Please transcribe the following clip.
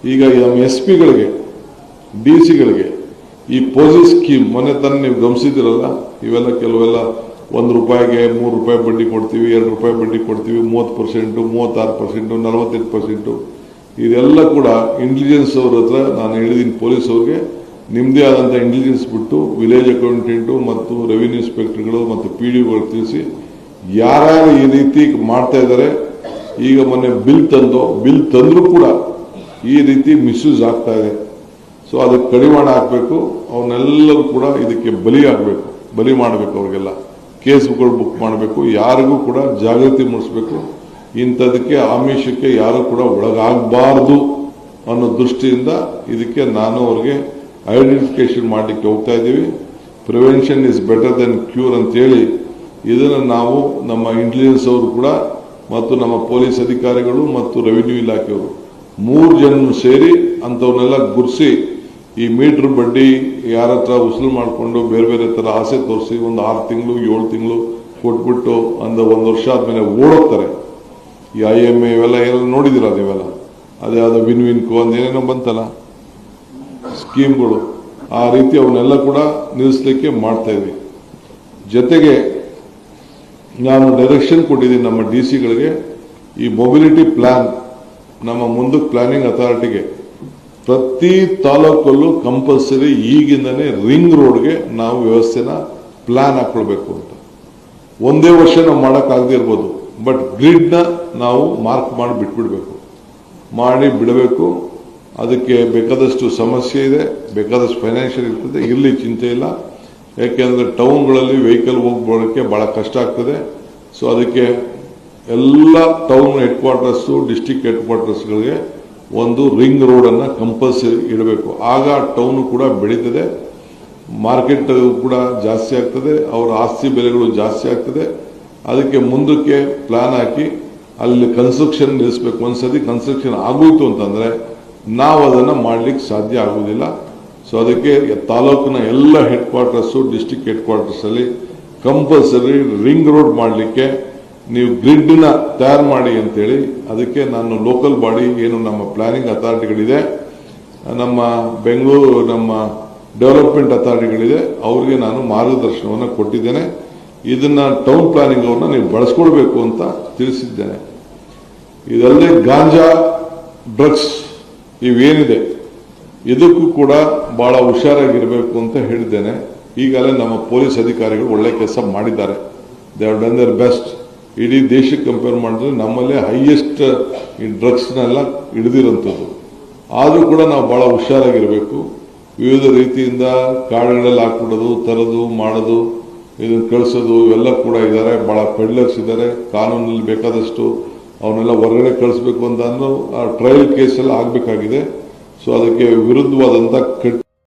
ಈಗ ನಮ್ಮ SP ಗಳಿಗೆ DC ಗಳಿಗೆ ಈ ಪೊಲೀಸ್ ಸ್ಕೀಮ್ ಮೊನ್ನೆ ತಾನೇ ನೀವು ಗಮನಿಸಿದಿರಲ್ಲ, ಇವೆಲ್ಲ ಕೆಲವೆಲ್ಲ ₹1ಗೆ ₹3 ಬಡ್ಡಿ ಕೊಡ್ತೀವಿ, ₹2 ಬಡ್ಡಿ ಕೊಡ್ತೀವಿ, 30%, 36%, 48%. ಇದೆಲ್ಲ ಕೂಡ ಇಂಟೆಲಿಜೆನ್ಸ್ ಅವ್ರ ಹತ್ರ ನಾನು ಹೇಳಿದ್ದೀನಿ, ಪೊಲೀಸ್ ಅವ್ರಿಗೆ ನಿಮ್ಮದೇ ಆದಂಥ ಇಂಟೆಲಿಜೆನ್ಸ್ ಬಿಟ್ಟು ವಿಲೇಜ್ ಅಕೌಂಟೆಂಟು ಮತ್ತು ರೆವಿನ್ಯೂ ಇನ್ಸ್ಪೆಕ್ಟರ್ಗಳು ಮತ್ತು PDOಗಳು ತಿಳಿಸಿ ಯಾರ್ಯಾರು ಈ ರೀತಿ ಮಾಡ್ತಾ ಇದ್ದಾರೆ. ಈಗ ಮೊನ್ನೆ ಬಿಲ್ ತಂದ್ರು ಕೂಡ ಈ ರೀತಿ ಮಿಸ್ಯೂಸ್ ಆಗ್ತಾ ಇದೆ. ಸೊ ಅದಕ್ಕೆ ಕಡಿವಾಣ ಹಾಕಬೇಕು. ಅವನ್ನೆಲ್ಲರೂ ಕೂಡ ಇದಕ್ಕೆ ಬಲಿ ಮಾಡಬೇಕು. ಅವ್ರಿಗೆಲ್ಲ ಕೇಸ್ಗಳು ಬುಕ್ ಮಾಡಬೇಕು. ಯಾರಿಗೂ ಕೂಡ ಜಾಗೃತಿ ಮೂಡಿಸಬೇಕು. ಇಂಥದಕ್ಕೆ ಆಮಿಷಕ್ಕೆ ಯಾರು ಕೂಡ ಒಳಗಾಗಬಾರ್ದು ಅನ್ನೋ ದೃಷ್ಟಿಯಿಂದ ಇದಕ್ಕೆ ನಾನು ಅವ್ರಿಗೆ ಐಡೆಂಟಿಫಿಕೇಶನ್ ಮಾಡಲಿಕ್ಕೆ ಹೋಗ್ತಾ ಇದ್ದೀವಿ. Prevention is better then cure ಅಂತೇಳಿ ಇದನ್ನು ನಾವು ನಮ್ಮ ಇಂಟೆಲಿಜೆನ್ಸ್ ಅವರು ಕೂಡ ಮತ್ತು ನಮ್ಮ ಪೊಲೀಸ್ ಅಧಿಕಾರಿಗಳು ಮತ್ತು ರೆವಿನ್ಯೂ ಇಲಾಖೆಯವರು 3 ಜನ ಸೇರಿ ಅಂಥವನ್ನೆಲ್ಲ ಗುರುಸಿ ಈ ಮೀಟರ್ ಬಡ್ಡಿ ಯಾರ ಹತ್ರ ಉಸುಲು ಮಾಡಿಕೊಂಡು ಬೇರೆ ಬೇರೆ ಥರ ಆಸೆ ತೋರಿಸಿ ಒಂದು 6 ತಿಂಗಳು 7 ತಿಂಗಳು ಕೊಟ್ಬಿಟ್ಟು ಒಂದು ವರ್ಷ ಆದಮೇಲೆ ಓಡೋಗ್ತಾರೆ. ಈ IMA ಇವೆಲ್ಲ ಏನೆಲ್ಲ ನೋಡಿದಿರ ನೀವೆಲ್ಲ, ಅದ್ಯಾವುದೋ ವಿನ್ಕೋ ಅಂದೇನೇನೋ ಬಂತಲ್ಲ ಸ್ಕೀಮ್ಗಳು, ಆ ರೀತಿ ಅವನ್ನೆಲ್ಲ ಕೂಡ ನಿಲ್ಲಿಸಲಿಕ್ಕೆ ಮಾಡ್ತಾ ಇದ್ವಿ. ಜೊತೆಗೆ ನಾನು ಡೈರೆಕ್ಷನ್ ಕೊಟ್ಟಿದ್ದೀನಿ ನಮ್ಮ DC ಗಳಿಗೆ, ಈ ಮೊಬಿಲಿಟಿ ಪ್ಲಾನ್ ನಮ್ಮ ಮುಂದಕ್ಕೆ ಪ್ಲಾನಿಂಗ್ ಅಥಾರಿಟಿಗೆ ಪ್ರತಿ ತಾಲೂಕಲ್ಲೂ ಕಂಪಲ್ಸರಿ ಈಗಿಂದನೇ ರಿಂಗ್ ರೋಡ್ಗೆ ನಾವು ವ್ಯವಸ್ಥೆನ ಪ್ಲಾನ್ ಹಾಕೊಳ್ಬೇಕು ಅಂತ. ಒಂದೇ ವರ್ಷ ನಾವು ಮಾಡೋಕ್ಕಾಗದೇ ಇರ್ಬೋದು, ಬಟ್ ಗ್ರಿಡ್ನ ನಾವು ಮಾರ್ಕ್ ಮಾಡಿ ಬಿಡಬೇಕು. ಅದಕ್ಕೆ ಬೇಕಾದಷ್ಟು ಸಮಸ್ಯೆ ಇದೆ, ಬೇಕಾದಷ್ಟು ಫೈನಾನ್ಷಿಯಲ್ ಇರ್ತದೆ, ಇರಲಿ ಚಿಂತೆ ಇಲ್ಲ. ಯಾಕೆಂದರೆ ಟೌನ್ಗಳಲ್ಲಿ ವೆಹಿಕಲ್ ಹೋಗ್ಬೋಳಕ್ಕೆ ಭಾಳ ಕಷ್ಟ ಆಗ್ತದೆ. ಸೊ ಅದಕ್ಕೆ ಎಲ್ಲ ಟೌನ್ ಹೆಡ್ ಕ್ವಾರ್ಟರ್ಸು ಡಿಸ್ಟಿಕ್ ಹೆಡ್ ಕ್ವಾರ್ಟರ್ಸ್ಗಳಿಗೆ ಒಂದು ರಿಂಗ್ ರೋಡನ್ನು ಕಂಪಲ್ಸರಿ ಇಡಬೇಕು. ಆಗ ಟೌನು ಕೂಡ ಬೆಳೀತದೆ, ಮಾರ್ಕೆಟ್ ಕೂಡ ಜಾಸ್ತಿ ಆಗ್ತದೆ, ಅವರ ಆಸ್ತಿ ಬೆಲೆಗಳು ಜಾಸ್ತಿ ಆಗ್ತದೆ. ಅದಕ್ಕೆ ಮುಂದಕ್ಕೆ ಪ್ಲಾನ್ ಹಾಕಿ ಅಲ್ಲಿ ಕನ್ಸ್ಟ್ರಕ್ಷನ್ ನಿಲ್ಲಿಸಬೇಕು. ಒಂದ್ಸತಿ ಕನ್ಸ್ಟ್ರಕ್ಷನ್ ಆಗೋಯ್ತು ಅಂತಂದರೆ ನಾವು ಅದನ್ನು ಮಾಡಲಿಕ್ಕೆ ಸಾಧ್ಯ ಆಗುವುದಿಲ್ಲ. ಸೊ ಅದಕ್ಕೆ ತಾಲೂಕಿನ ಎಲ್ಲ ಹೆಡ್ ಕ್ವಾರ್ಟರ್ಸು ಡಿಸ್ಟಿಕ್ ಹೆಡ್ ಕ್ವಾರ್ಟರ್ಸಲ್ಲಿ ಕಂಪಲ್ಸರಿ ರಿಂಗ್ ರೋಡ್ ಮಾಡಲಿಕ್ಕೆ ನೀವು ಗ್ರಿಡ್ನ ತಯಾರು ಮಾಡಿ ಅಂತೇಳಿ, ಅದಕ್ಕೆ ನಾನು ಲೋಕಲ್ ಬಾಡಿ ಏನು ನಮ್ಮ ಪ್ಲಾನಿಂಗ್ ಅಥಾರಿಟಿಗಳಿದೆ, ನಮ್ಮ ಬೆಂಗಳೂರು ನಮ್ಮ ಡೆವಲಪ್ಮೆಂಟ್ ಅಥಾರಿಟಿಗಳಿದೆ, ಅವ್ರಿಗೆ ನಾನು ಮಾರ್ಗದರ್ಶನವನ್ನು ಕೊಟ್ಟಿದ್ದೇನೆ. ಇದನ್ನ ಟೌನ್ ಪ್ಲಾನಿಂಗ್ ಅವ್ರನ್ನ ನೀವು ಬಳಸ್ಕೊಳ್ಬೇಕು ಅಂತ ತಿಳಿಸಿದ್ದೇನೆ. ಇದಲ್ಲದೆ ಗಾಂಜಾ, ಡ್ರಗ್ಸ್ ಇವೇನಿದೆ ಇದಕ್ಕೂ ಕೂಡ ಬಹಳ ಹುಷಾರಾಗಿರಬೇಕು ಅಂತ ಹೇಳಿದ್ದೇನೆ. ಈಗಲೇ ನಮ್ಮ ಪೊಲೀಸ್ ಅಧಿಕಾರಿಗಳು ಒಳ್ಳೆ ಕೆಲಸ ಮಾಡಿದ್ದಾರೆ. They have done there best. ಇಡೀ ದೇಶಕ್ಕೆ ಕಂಪೇರ್ ಮಾಡಿದ್ರೆ ನಮ್ಮಲ್ಲೇ ಹೈಯೆಸ್ಟ್ ಈ ಡ್ರಗ್ಸ್ನೆಲ್ಲ ಹಿಡಿದಿರೋಂಥದ್ದು. ಆದರೂ ಕೂಡ ನಾವು ಬಹಳ ಹುಷಾರಾಗಿರಬೇಕು. ವಿವಿಧ ರೀತಿಯಿಂದ ಕಾಡುಗಳಲ್ಲಿ ಹಾಕ್ಬಿಡೋದು, ತರೋದು, ಮಾಡೋದು, ಇದನ್ನು ಕಳಿಸೋದು ಇವೆಲ್ಲ ಕೂಡ ಇದ್ದಾರೆ. ಬಹಳ ಪೆಡ್ಲರ್ಸ್ ಇದ್ದಾರೆ. ಕಾನೂನಲ್ಲಿ ಬೇಕಾದಷ್ಟು ಅವನ್ನೆಲ್ಲ ಹೊರಗಡೆ ಕಳಿಸ್ಬೇಕು ಅಂತ ಅನ್ನೋ ಟ್ರಯಲ್ ಕೇಸೆಲ್ಲ ಆಗಬೇಕಾಗಿದೆ. ಸೊ ಅದಕ್ಕೆ ವಿರುದ್ಧವಾದಂಥ